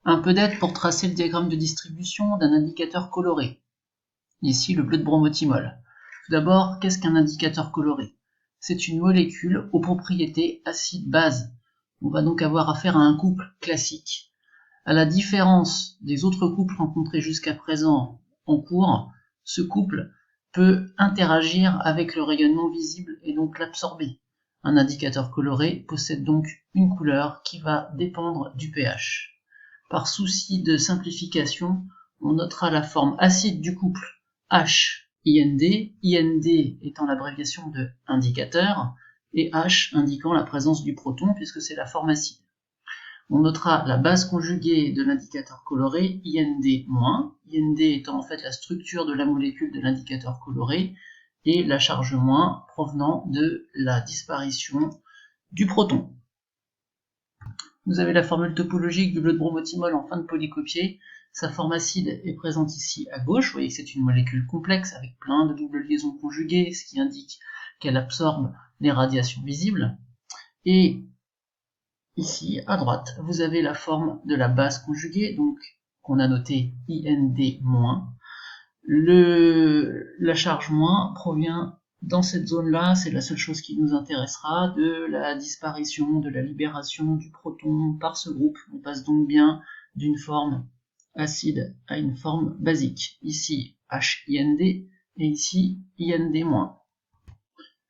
Un peu d'aide pour tracer le diagramme de distribution d'un indicateur coloré. Ici, le bleu de bromothymol. Tout d'abord, qu'est-ce qu'un indicateur coloré? C'est une molécule aux propriétés acide-base. On va donc avoir affaire à un couple classique. À la différence des autres couples rencontrés jusqu'à présent en cours, ce couple peut interagir avec le rayonnement visible et donc l'absorber. Un indicateur coloré possède donc une couleur qui va dépendre du pH. Par souci de simplification, on notera la forme acide du couple H-IND, IND étant l'abréviation de indicateur, et H indiquant la présence du proton puisque c'est la forme acide. On notera la base conjuguée de l'indicateur coloré, IND-, IND étant en fait la structure de la molécule de l'indicateur coloré, et la charge moins provenant de la disparition du proton. Vous avez la formule topologique du bleu de bromothymol en fin de polycopier. Sa forme acide est présente ici à gauche. Vous voyez que c'est une molécule complexe avec plein de doubles liaisons conjuguées, ce qui indique qu'elle absorbe les radiations visibles. Et ici, à droite, vous avez la forme de la base conjuguée, donc qu'on a noté IND-. La charge moins provient dans cette zone-là, c'est la seule chose qui nous intéressera, de la disparition, de la libération du proton par ce groupe. On passe donc bien d'une forme acide à une forme basique. Ici HIND et ici IND-.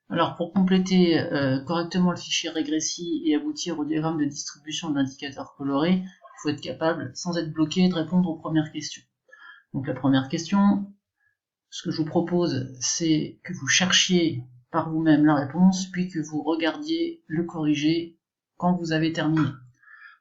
Alors pour compléter correctement le fichier régressi et aboutir au diagramme de distribution de l'indicateur coloré, il faut être capable, sans être bloqué, de répondre aux premières questions. Donc la première question, ce que je vous propose, c'est que vous cherchiez par vous-même la réponse, puis que vous regardiez le corriger quand vous avez terminé.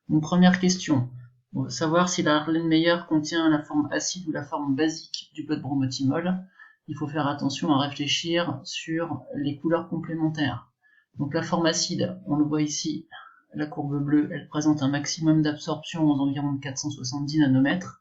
Donc première question, on va savoir si la Erlenmeyer contient la forme acide ou la forme basique du bleu de bromothymol. Il faut faire attention à réfléchir sur les couleurs complémentaires. Donc la forme acide, on le voit ici, la courbe bleue, elle présente un maximum d'absorption aux environs de 470 nanomètres.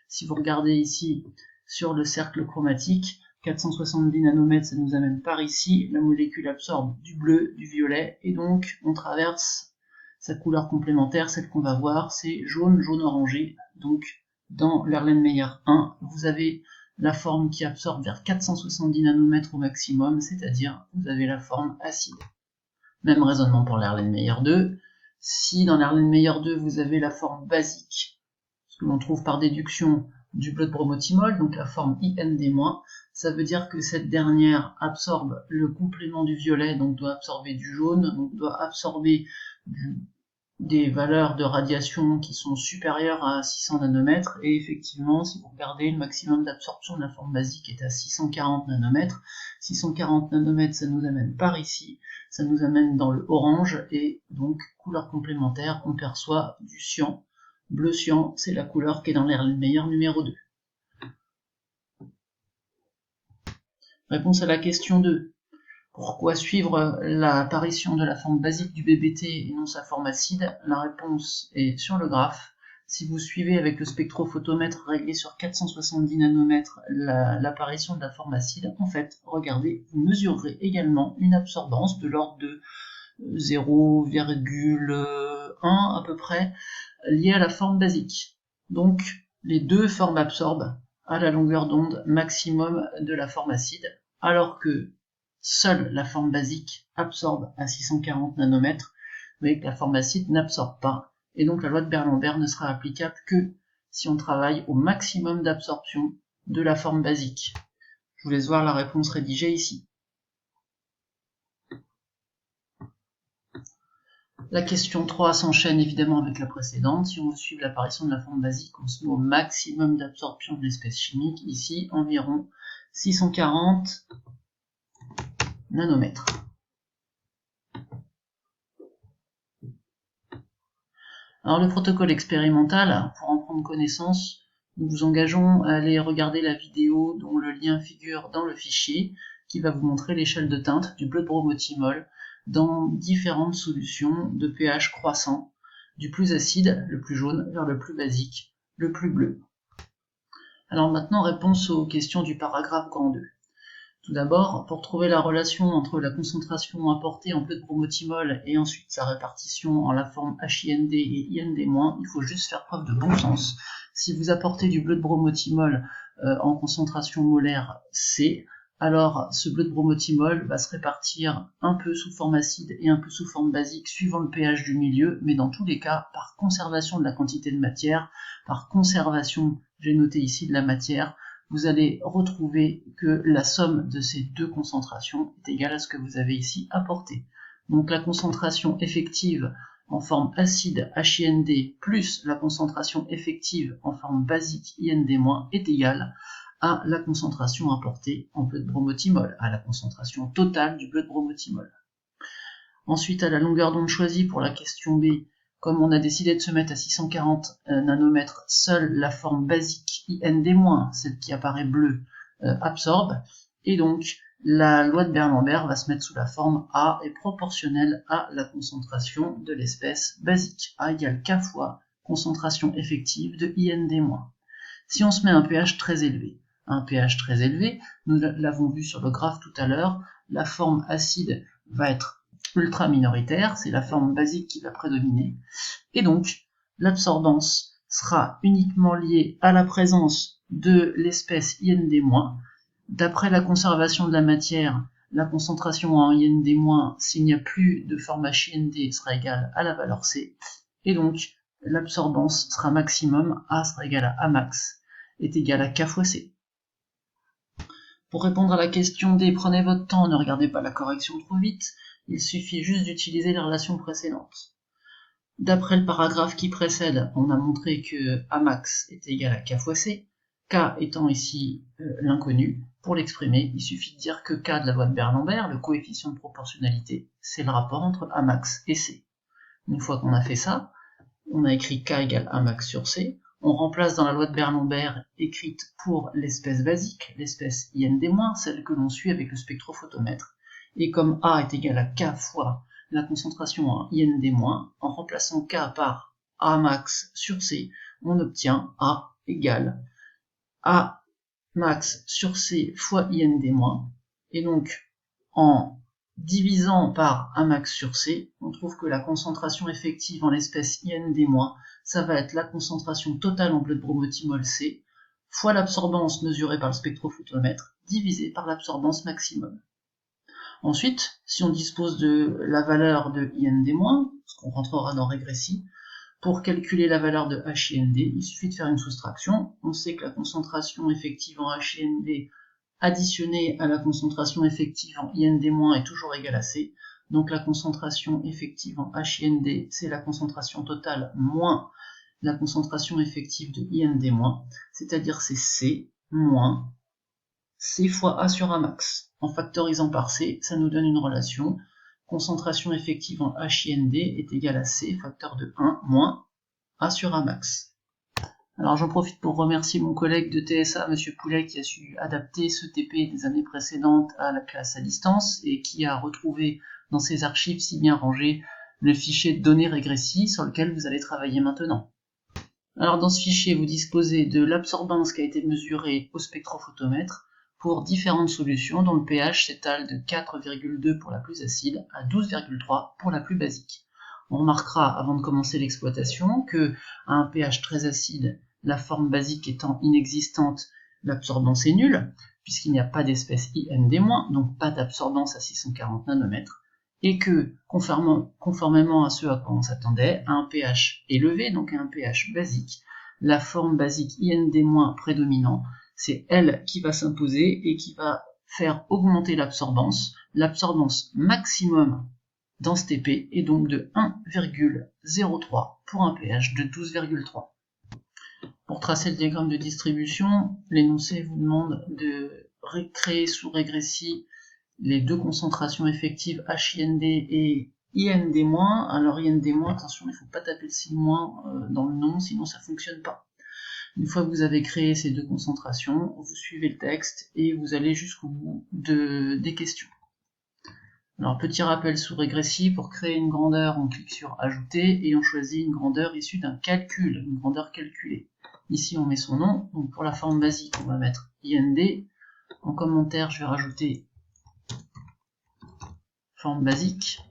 Si vous regardez ici sur le cercle chromatique, 470 nanomètres, ça nous amène par ici, la molécule absorbe du bleu, du violet, et donc on traverse sa couleur complémentaire, celle qu'on va voir, c'est jaune, jaune-orangé. Donc dans l'Erlenmeyer 1, vous avez la forme qui absorbe vers 470 nanomètres au maximum, c'est-à-dire vous avez la forme acide. Même raisonnement pour l'Erlenmeyer 2. Si dans l'Erlenmeyer 2, vous avez la forme basique, ce que l'on trouve par déduction du bleu de bromothymol, donc la forme IND-, ça veut dire que cette dernière absorbe le complément du violet, donc doit absorber du jaune, donc doit absorber des valeurs de radiation qui sont supérieures à 600 nanomètres, et effectivement, si vous regardez, le maximum d'absorption de la forme basique est à 640 nanomètres. 640 nanomètres, ça nous amène par ici, ça nous amène dans le orange, et donc, couleur complémentaire, on perçoit du cyan. Bleu cyan, c'est la couleur qui est dans l'Erlenmeyer numéro 2. Réponse à la question 2. Pourquoi suivre l'apparition de la forme basique du BBT et non sa forme acide? La réponse est sur le graphe. Si vous suivez avec le spectrophotomètre réglé sur 470 nanomètres l'apparition de la forme acide, en fait, regardez, vous mesurerez également une absorbance de l'ordre de 0,1 à peu près liée à la forme basique. Donc, les deux formes absorbent à la longueur d'onde maximum de la forme acide, alors que seule la forme basique absorbe à 640 nanomètres, vous voyez que la forme acide n'absorbe pas, et donc la loi de Beer-Lambert ne sera applicable que si on travaille au maximum d'absorption de la forme basique. Je vous laisse voir la réponse rédigée ici. La question 3 s'enchaîne évidemment avec la précédente. Si on veut suivre l'apparition de la forme basique, on se met au maximum d'absorption de l'espèce chimique, ici environ 640 nanomètres. Alors le protocole expérimental, pour en prendre connaissance, nous vous engageons à aller regarder la vidéo dont le lien figure dans le fichier, qui va vous montrer l'échelle de teinte du bleu de bromothymol dans différentes solutions de pH croissant, du plus acide, le plus jaune, vers le plus basique, le plus bleu. Alors maintenant, réponse aux questions du paragraphe grand 2. Tout d'abord, pour trouver la relation entre la concentration apportée en bleu de bromothymol et ensuite sa répartition en la forme HIND et IND-, il faut juste faire preuve de bon sens. Si vous apportez du bleu de bromothymol en concentration molaire C, alors ce bleu de bromothymol va se répartir un peu sous forme acide et un peu sous forme basique suivant le pH du milieu, mais dans tous les cas, par conservation de la quantité de matière, par conservation, j'ai noté ici, de la matière, vous allez retrouver que la somme de ces deux concentrations est égale à ce que vous avez ici apporté. Donc la concentration effective en forme acide HIND plus la concentration effective en forme basique IND- est égale à la concentration apportée en bleu de bromothymol, à la concentration totale du bleu de bromothymol. Ensuite, à la longueur d'onde choisie pour la question B, comme on a décidé de se mettre à 640 nanomètres, seule la forme basique IND-, celle qui apparaît bleue, absorbe, et donc la loi de Berlambert va se mettre sous la forme A est proportionnelle à la concentration de l'espèce basique. A égale K fois concentration effective de IND-. Si on se met un pH très élevé, nous l'avons vu sur le graphe tout à l'heure, la forme acide va être ultra minoritaire, c'est la forme basique qui va prédominer, et donc l'absorbance sera uniquement liée à la présence de l'espèce IND-. D'après la conservation de la matière, la concentration en IND-, s'il n'y a plus de forme HIND, sera égale à la valeur C, et donc l'absorbance sera maximum, A sera égal à Amax, est égal à K fois C. Pour répondre à la question D, prenez votre temps, ne regardez pas la correction trop vite, il suffit juste d'utiliser les relations précédentes. D'après le paragraphe qui précède, on a montré que Amax est égal à K fois C, K étant ici l'inconnu. Pour l'exprimer, il suffit de dire que K de la loi de Berlambert, le coefficient de proportionnalité, c'est le rapport entre Amax et C. Une fois qu'on a fait ça, on a écrit K égale Amax sur C, on remplace dans la loi de Berlambert écrite pour l'espèce basique, l'espèce IND-, celle que l'on suit avec le spectrophotomètre, et comme A est égal à K fois la concentration en IND-, en remplaçant K par A max sur C, on obtient A égale A max sur C fois IND-, et donc en divisant par A max sur C, on trouve que la concentration effective en l'espèce IND-, ça va être la concentration totale en bleu de bromothymol C, fois l'absorbance mesurée par le spectrophotomètre, divisée par l'absorbance maximum. Ensuite, si on dispose de la valeur de IND-, ce qu'on rentrera dans régressie, pour calculer la valeur de HIND, il suffit de faire une soustraction. On sait que la concentration effective en HIND additionnée à la concentration effective en IND- est toujours égale à C. Donc la concentration effective en HIND, c'est la concentration totale moins la concentration effective de IND-, c'est-à-dire c'est C moins C fois A sur A max. En factorisant par C, ça nous donne une relation. Concentration effective en HIND est égale à C, facteur de 1, moins A sur A max. Alors j'en profite pour remercier mon collègue de TSA, Monsieur Poulet, qui a su adapter ce TP des années précédentes à la classe à distance et qui a retrouvé dans ses archives si bien rangées le fichier de données régressies sur lequel vous allez travailler maintenant. Alors dans ce fichier, vous disposez de l'absorbance qui a été mesurée au spectrophotomètre pour différentes solutions dont le pH s'étale de 4,2 pour la plus acide à 12,3 pour la plus basique. On remarquera avant de commencer l'exploitation que à un pH très acide, la forme basique étant inexistante, l'absorbance est nulle, puisqu'il n'y a pas d'espèce IND-, donc pas d'absorbance à 640 nanomètres, et que, conformément à ce à quoi on s'attendait, à un pH élevé, donc à un pH basique, la forme basique IND- prédominant, c'est elle qui va s'imposer et qui va faire augmenter l'absorbance. L'absorbance maximum dans ce TP est donc de 1,03 pour un pH de 12,3. Pour tracer le diagramme de distribution, l'énoncé vous demande de créer sous régressie les deux concentrations effectives HIND et IND-. Alors IND-, attention, il ne faut pas taper le signe moins dans le nom, sinon ça ne fonctionne pas. Une fois que vous avez créé ces deux concentrations, vous suivez le texte et vous allez jusqu'au bout des questions. Alors petit rappel sous régressie, pour créer une grandeur, on clique sur Ajouter et on choisit une grandeur issue d'un calcul, une grandeur calculée. Ici on met son nom, donc pour la forme basique on va mettre IND, En commentaire, je vais rajouter forme basique.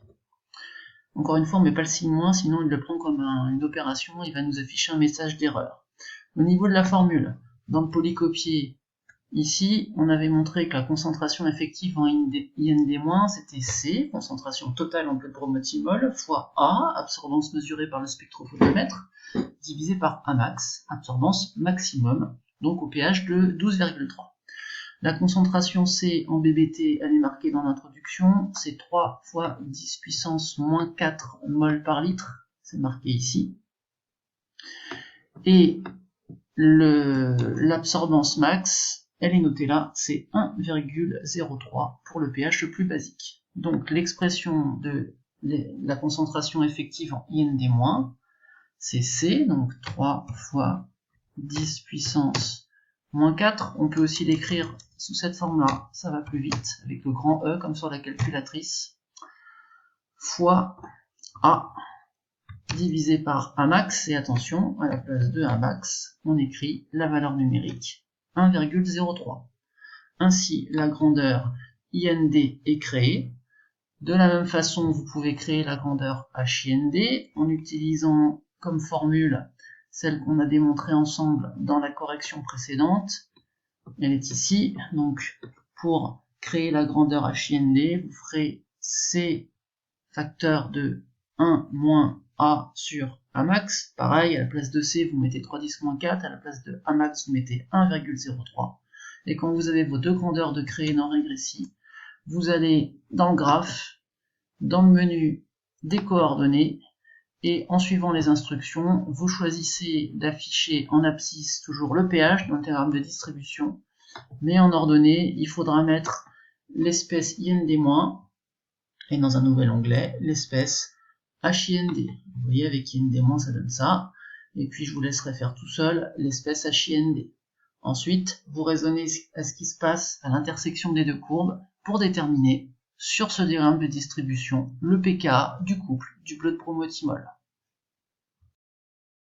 Encore une fois, on ne met pas le signe moins, sinon il le prend comme une opération, il va nous afficher un message d'erreur. Au niveau de la formule, dans le polycopier, ici, on avait montré que la concentration effective en IND-, c'était C, concentration totale en pleine bromothymol, fois A, absorbance mesurée par le spectrophotomètre, divisé par Amax, absorbance maximum, donc au pH de 12,3. La concentration C en BBT, elle est marquée dans l'introduction, c'est 3 fois 10 puissance moins 4 mol par litre, c'est marqué ici. Et l'absorbance max, elle est notée là, c'est 1,03 pour le pH le plus basique. Donc l'expression de la concentration effective en IND-, c'est C, donc 3 fois 10 puissance moins 4. On peut aussi l'écrire sous cette forme-là, ça va plus vite, avec le grand E comme sur la calculatrice, fois A divisé par Amax, et attention, à la place de Amax, on écrit la valeur numérique 1,03. Ainsi, la grandeur IND est créée. De la même façon, vous pouvez créer la grandeur HIND en utilisant comme formule celle qu'on a démontrée ensemble dans la correction précédente. Elle est ici, donc pour créer la grandeur HIND, vous ferez C facteur de 1 moins A sur Amax. Pareil, à la place de C, vous mettez 310 moins 4, à la place de Amax, vous mettez 1,03. Et quand vous avez vos deux grandeurs de créer non régressif, vous allez dans le graphe, dans le menu des coordonnées, et en suivant les instructions, vous choisissez d'afficher en abscisse toujours le pH dans le diagramme de distribution, mais en ordonnée, il faudra mettre l'espèce IND-, et dans un nouvel onglet, l'espèce HIND. Vous voyez, avec IND-, ça donne ça, et puis je vous laisserai faire tout seul l'espèce HIND. Ensuite, vous raisonnez à ce qui se passe à l'intersection des deux courbes pour déterminer, sur ce diagramme de distribution, le pKa du couple du bleu de bromothymol.